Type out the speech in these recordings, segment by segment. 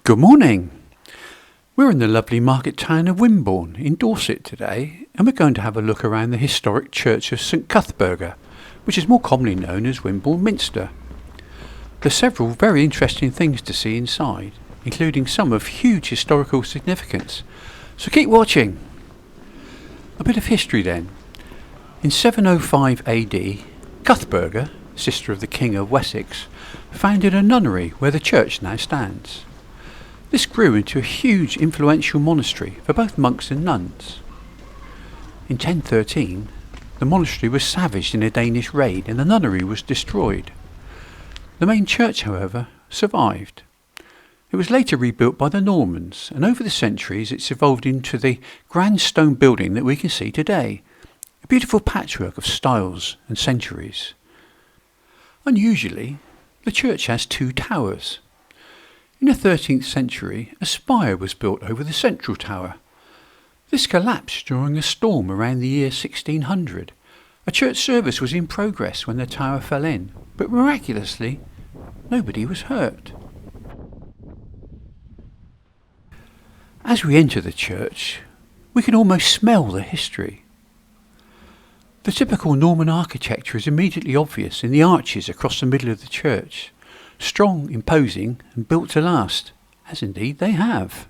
Good morning. We're in the lovely market town of Wimborne in Dorset today, and we're going to have a look around the historic church of St Cuthberga, which is more commonly known as Wimborne Minster. There's several very interesting things to see inside, including some of huge historical significance, so keep watching. A bit of history then. In 705 AD, Cuthberga, sister of the King of Wessex, founded a nunnery where the church now stands. This grew into a huge influential monastery for both monks and nuns. In 1013, the monastery was savaged in a Danish raid and the nunnery was destroyed. The main church, however, survived. It was later rebuilt by the Normans, and over the centuries it's evolved into the grand stone building that we can see today, a beautiful patchwork of styles and centuries. Unusually, the church has two towers. In the 13th century, a spire was built over the central tower. This collapsed during a storm around the year 1600. A church service was in progress when the tower fell in, but miraculously, nobody was hurt. As we enter the church, we can almost smell the history. The typical Norman architecture is immediately obvious in the arches across the middle of the church. Strong, imposing, and built to last, as indeed they have.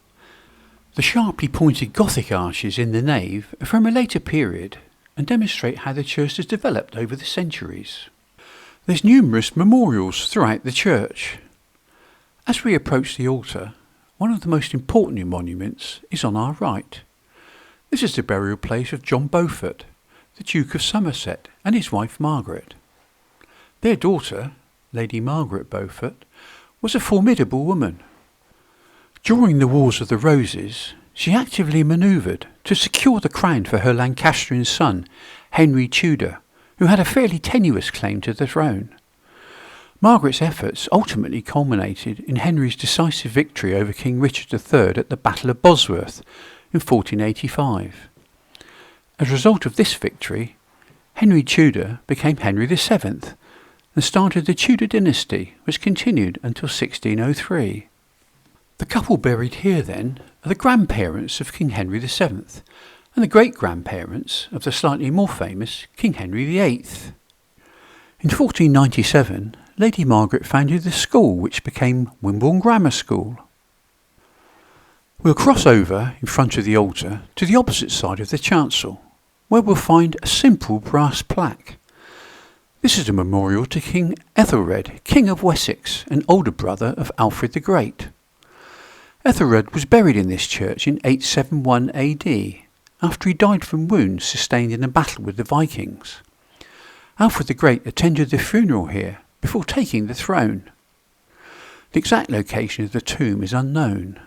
The sharply pointed Gothic arches in the nave are from a later period and demonstrate how the church has developed over the centuries. There's numerous memorials throughout the church. As we approach the altar, one of the most important monuments is on our right. This is the burial place of John Beaufort, the Duke of Somerset, and his wife Margaret. Their daughter, Lady Margaret Beaufort, was a formidable woman. During the Wars of the Roses, she actively manoeuvred to secure the crown for her Lancastrian son, Henry Tudor, who had a fairly tenuous claim to the throne. Margaret's efforts ultimately culminated in Henry's decisive victory over King Richard III at the Battle of Bosworth in 1485. As a result of this victory, Henry Tudor became Henry VII, and started the Tudor dynasty, which continued until 1603. The couple buried here then are the grandparents of King Henry VII and the great-grandparents of the slightly more famous King Henry VIII. In 1497, Lady Margaret founded the school which became Wimborne Grammar School. We'll cross over in front of the altar to the opposite side of the chancel, where we'll find a simple brass plaque. This is a memorial to King Ethelred, King of Wessex, and older brother of Alfred the Great. Ethelred was buried in this church in 871 AD, after he died from wounds sustained in a battle with the Vikings. Alfred the Great attended the funeral here before taking the throne. The exact location of the tomb is unknown.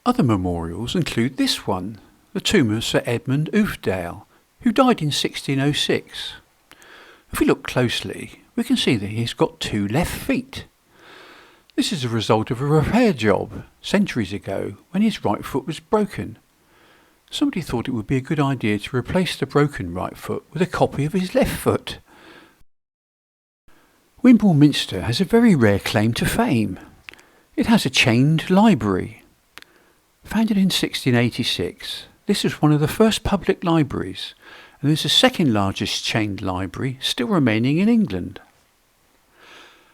Other memorials include this one, the tomb of Sir Edmund Uvedale, who died in 1606. If we look closely, we can see that he's got two left feet. This is a result of a repair job centuries ago when his right foot was broken. Somebody thought it would be a good idea to replace the broken right foot with a copy of his left foot. Wimborne Minster has a very rare claim to fame. It has a chained library. Founded in 1686, this was one of the first public libraries, and is the second largest chained library still remaining in England.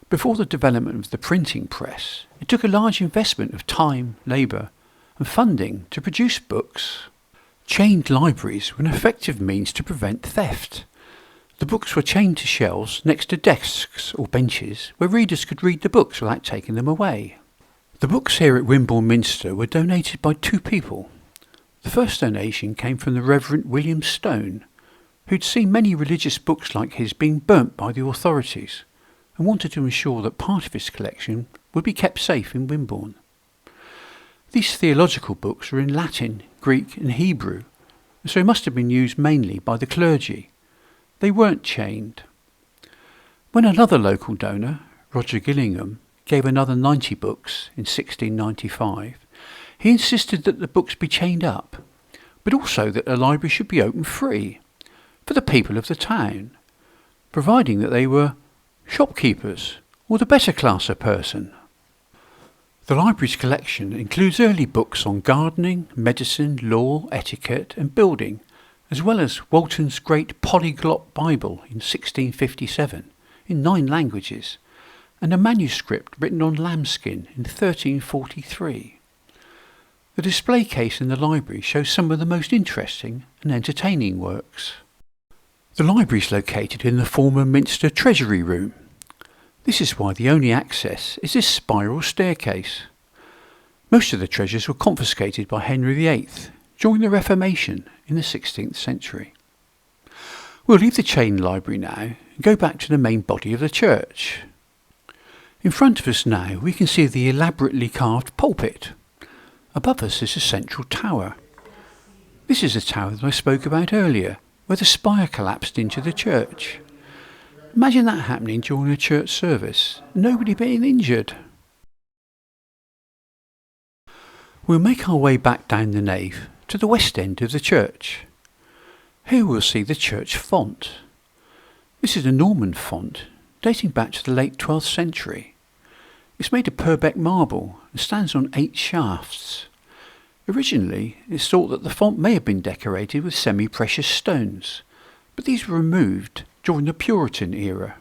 Before the development of the printing press, it took a large investment of time, labour and funding to produce books. Chained libraries were an effective means to prevent theft. The books were chained to shelves next to desks or benches where readers could read the books without taking them away. The books here at Wimborne Minster were donated by two people. The first donation came from the Reverend William Stone, who'd seen many religious books like his being burnt by the authorities and wanted to ensure that part of his collection would be kept safe in Wimborne. These theological books were in Latin, Greek and Hebrew, so must have been used mainly by the clergy. They weren't chained. When another local donor, Roger Gillingham, gave another 90 books in 1695, he insisted that the books be chained up, but also that the library should be open free for the people of the town, providing that they were shopkeepers or the better class of person. The library's collection includes early books on gardening, medicine, law, etiquette and building, as well as Walton's great polyglot Bible in 1657 in 9 languages, and a manuscript written on lambskin in 1343. The display case in the library shows some of the most interesting and entertaining works. The library is located in the former Minster Treasury Room. This is why the only access is this spiral staircase. Most of the treasures were confiscated by Henry VIII during the Reformation in the 16th century. We'll leave the chain library now and go back to the main body of the church. In front of us now we can see the elaborately carved pulpit. Above us is a central tower. This is the tower that I spoke about earlier, where the spire collapsed into the church. Imagine that happening during a church service, nobody being injured. We'll make our way back down the nave to the west end of the church. Here we'll see the church font. This is a Norman font dating back to the late 12th century. It's made of Purbeck marble and stands on 8 shafts. Originally, it's thought that the font may have been decorated with semi-precious stones, but these were removed during the Puritan era.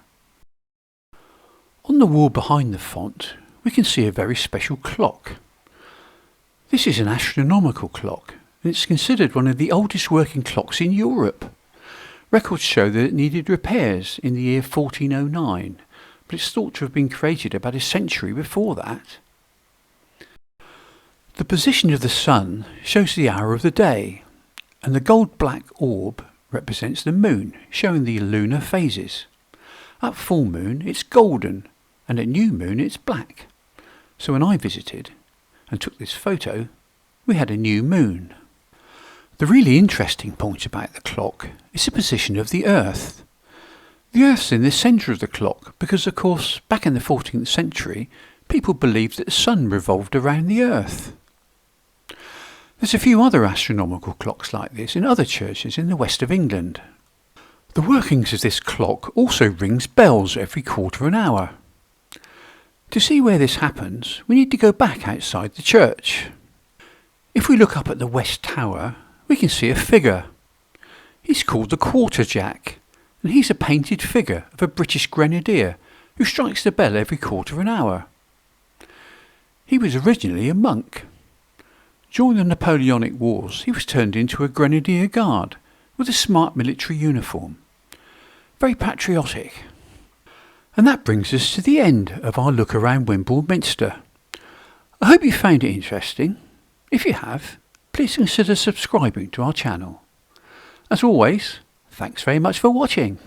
On the wall behind the font, we can see a very special clock. This is an astronomical clock, and it's considered one of the oldest working clocks in Europe. Records show that it needed repairs in the year 1409, but it's thought to have been created about a century before that. The position of the sun shows the hour of the day, and the gold-black orb represents the moon, showing the lunar phases. At full moon it's golden, and at new moon it's black. So when I visited and took this photo, we had a new moon. The really interesting point about the clock is the position of the Earth. The Earth's in the centre of the clock because, of course, back in the 14th century, people believed that the sun revolved around the Earth. There's a few other astronomical clocks like this in other churches in the west of England. The workings of this clock also rings bells every quarter of an hour. To see where this happens, we need to go back outside the church. If we look up at the west tower, we can see a figure. He's called the Quarterjack, and he's a painted figure of a British grenadier who strikes the bell every quarter of an hour. He was originally a monk. During the Napoleonic Wars, he was turned into a grenadier guard with a smart military uniform. Very patriotic. And that brings us to the end of our look around Wimborne Minster. I hope you found it interesting. If you have, please consider subscribing to our channel. As always, thanks very much for watching.